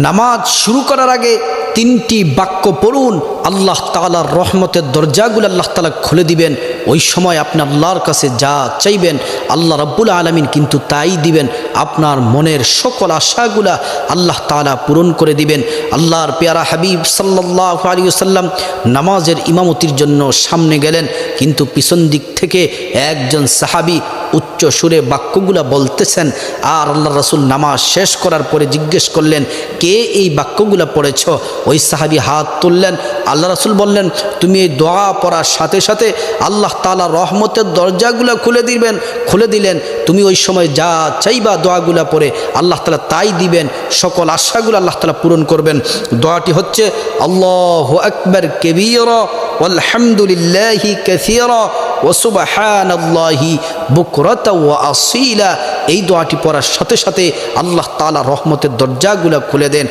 নামাজ শুরু করার আগে তিনটি বাক্য পড়ুন, আল্লাহ তাআলার রহমতের দরজাগুলো আল্লাহ তাআলা খুলে দিবেন। ওই সময় আপনি আল্লাহর কাছে যা চাইবেন আল্লাহ রাব্বুল আলামিন কিন্তু তাই দিবেন। আপনার মনের সকল আশাগুলা আল্লাহ তাআলা পূরণ করে দিবেন। আল্লাহর পেয়ারা হাবিব সাল্লাল্লাহু আলাইহি ওয়াসাল্লাম নামাজের ইমামতির জন্য সামনে গেলেন, কিন্তু পিছন দিক থেকে একজন সাহাবী উচ্চ সুরে বাক্যগুলা বলতেছেন। আর আল্লাহ রাসূল নামাজ শেষ করার পরে জিজ্ঞেস করলেন, কে এই বাক্যগুলা পড়েছ? ওই সাহাবী হাত তুললেন। আল্লাহ রাসূল বললেন, তুমি এই দোয়া পড়ার সাথে সাথে আল্লাহ তাআলা রহমতের দরজাগুলা খুলে দিলেন। তুমি ওই সময় যা চাইবা দোয়াগুলা পড়ে আল্লাহ তাআলা তাই দিবেন, সকল আশাগুলো আল্লাহ তাআলা পূরণ করবেন। দোয়াটি হচ্ছে আল্লাহু আকবার কাবীরা ওয়ালহামদুলিল্লাহি কাসীরা ওয়া সুবহানাল্লাহি বুকরাতা ওয়া আসীলা। এই দোয়াটি পড়ার সাথে সাথে আল্লাহ তাআলা রহমতের দরজাগুলো খুলে দেন।